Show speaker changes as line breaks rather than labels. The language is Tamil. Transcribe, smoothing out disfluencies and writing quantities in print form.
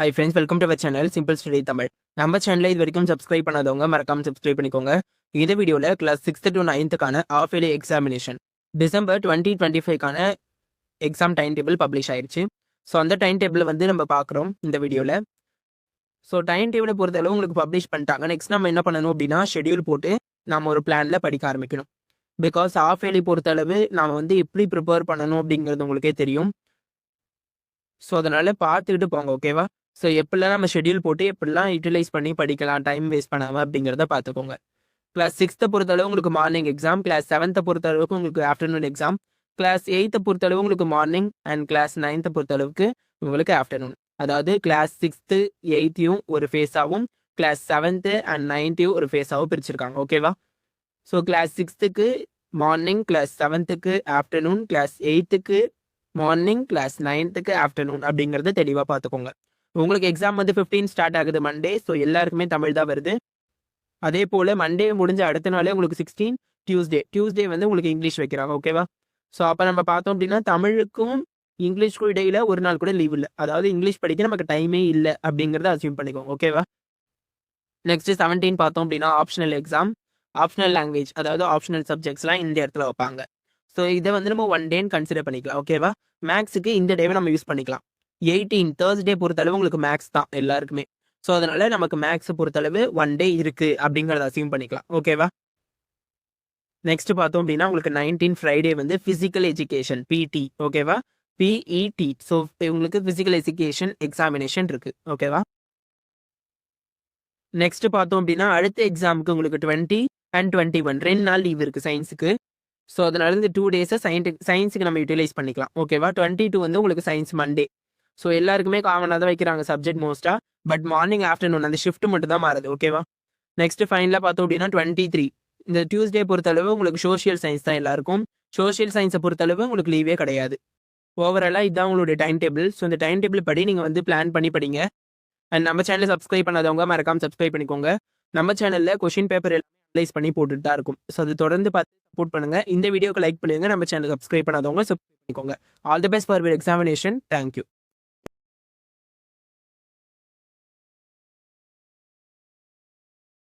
High friends, welcome to our channel simple study Tamil. நம்ம சேனலை இது வரைக்கும் சப்ஸ்கிரைப் பண்ணாதவங்க மறக்காம சப்ஸ்கிரைப் பண்ணிக்கோங்க. இந்த வீடியோவில் class 6th to 9th of yearly examination December 2025க்கான எக்ஸாம் டைம் டேபிள் பப்ளிஷ் ஆயிடுச்சு. ஸோ அந்த டைம் டேபிள் வந்து நம்ம பார்க்குறோம் இந்த வீடியோவில். ஸோ டைம் டேபிளை பொறுத்தளவு உங்களுக்கு பப்ளிஷ் பண்ணிட்டாங்க. நெக்ஸ்ட் நம்ம என்ன பண்ணணும் அப்படின்னா ஷெடியூல் போட்டு நம்ம ஒரு பிளானில் படிக்க ஆரம்பிக்கணும். பிகாஸ் ஆஃப் இயர்லி பொறுத்தளவு நாம் வந்து எப்படி ப்ரிப்பேர் பண்ணணும் அப்படிங்கிறது உங்களுக்கே தெரியும். ஸோ அதனால் பார்த்துக்கிட்டு போங்க, ஓகேவா? ஸோ எப்படிலாம் நம்ம ஷெடியூல் போட்டு எப்படிலாம் யூட்டிலைஸ் பண்ணி படிக்கலாம் டைம் வேஸ்ட் பண்ணாமல் அப்படிங்கிறத பார்த்துக்கோங்க. கிளாஸ் 6th பொறுத்தளவு உங்களுக்கு மார்னிங் எக்ஸாம், கிளாஸ் 7th பொறுத்தளவுக்கு உங்களுக்கு ஆஃப்டர்நூன் எக்ஸாம், கிளாஸ் 8th பொறுத்தளவு உங்களுக்கு மார்னிங் அண்ட் கிளாஸ் 9th பொறுத்தளவுக்கு உங்களுக்கு ஆஃப்டர்நூன். அதாவது கிளாஸ் 6th 8th ஒரு ஃபேஸாகவும் கிளாஸ் 7th அண்ட் 9th ஒரு ஃபேஸாகவும் பிரிச்சிருக்காங்க, ஓகேவா? So class 6th morning, class 7th afternoon, class 8th morning, class 9th afternoon அப்படிங்கிறத தெளிவாக பார்த்துக்கோங்க. உங்களுக்கு எக்ஸாம் வந்து 15 ஸ்டார்ட் ஆகுது மண்டே. ஸோ எல்லாருக்குமே தமிழ் தான் வருது. அதே போல் மண்டே முடிஞ்ச அடுத்த நாளே உங்களுக்கு 16 டியூஸ்டே வந்து உங்களுக்கு இங்கிலீஷ் வைக்கிறாங்க, ஓகேவா? ஸோ அப்போ நம்ம பார்த்தோம் அப்படின்னா தமிழுக்கும் இங்கிலீஷ்க்கும் இடையில ஒரு நாள் கூட லீவ் இல்லை. அதாவது இங்கிலீஷ் படிக்க நமக்கு டைமே இல்லை அப்படிங்கிறத அசியூம் பண்ணிக்கோங்க, ஓகேவா? நெக்ஸ்ட் 17 பார்த்தோம் அப்படின்னா ஆப்ஷனல் எக்ஸாம், ஆப்ஷனல் லாங்குவேஜ், அதாவது ஆப்ஷனல் சப்ஜெக்ட்ஸ்லாம் இந்த இடத்துல வைப்பாங்க. ஸோ இதை வந்து நம்ம 1 டேன்னு கன்சிடர் பண்ணிக்கலாம், ஓகேவா? மேக்ஸுக்கு இந்த டேவை நம்ம யூஸ் பண்ணிக்கலாம். 18 தேர்ஸ்டே பொறுத்தளவு உங்களுக்கு மேக்ஸ் தான் எல்லாருக்குமே. ஸோ அதனால நமக்கு மேக்ஸை பொறுத்தளவு 1 டே இருக்கு அப்படிங்கிறத அசியூம் பண்ணிக்கலாம், ஓகேவா? நெக்ஸ்ட் பார்த்தோம் அப்படின்னா உங்களுக்கு 19 ஃப்ரைடே வந்து ஃபிசிக்கல் எஜுகேஷன் பிடி, ஓகேவா? பிஇடி. ஸோ உங்களுக்கு ஃபிசிக்கல் எஜுகேஷன் எக்ஸாமினேஷன் இருக்கு, ஓகேவா? நெக்ஸ்ட் பார்த்தோம் அப்படின்னா அடுத்த எக்ஸாமுக்கு உங்களுக்கு 20 and 21 2 நாள் லீவ் இருக்கு சயின்ஸுக்கு. ஸோ அதனால இந்த 2 டேஸை சயின்ஸுக்கு நம்ம யூட்டிலைஸ் பண்ணிக்கலாம், ஓகேவா? 22 வந்து உங்களுக்கு சயின்ஸ் மண்டே. ஸோ எல்லாருக்குமே காமனாக தான் வைக்கிறாங்க சப்ஜெக்ட் மோஸ்ட்டாக. பட் மார்னிங் ஆஃப்டர்நூன் அந்த ஷிஃப்ட் மட்டும் தான் மாறுது, ஓகேவா? நெக்ஸ்ட் ஃபைனலாக பார்த்தோம் அப்படின்னா 23 இந்த டியூஸ்டே பொறுத்தளவு உங்களுக்கு சோஷியல் சயின்ஸ் தான் எல்லாருக்கும். சோஷியல் சயின்ஸை பொறுத்தளவு உங்களுக்கு லீவே கிடையாது. ஓவராலாக இதுதான் உங்களுடைய டைம் டேபிள். ஸோ இந்த டைம் டேபிள் படி நீங்கள் வந்து பிளான் பண்ணி படிங்க. அண்ட் நம்ம சேனலை சப்ஸ்கிரைப் பண்ணாதவங்க மறக்காம சப்ஸ்கிரைப் பண்ணிக்கோங்க. நம்ம சேனலில் கொஷின் பேப்பர் எல்லாமே அனலைஸ் பண்ணி போட்டுட்டு தான் இருக்கும். ஸோ அது தொடர்ந்து பார்த்து சப்போர்ட் பண்ணுங்க. இந்த வீடியோக்கு லைக் பண்ணுங்க. நம்ம சேனல் சப்ஸ்கிரைப் பண்ணாதவங்க சப்ஸ்கிரைப் பண்ணிக்கோங்க. All the best for your examination. Thank you.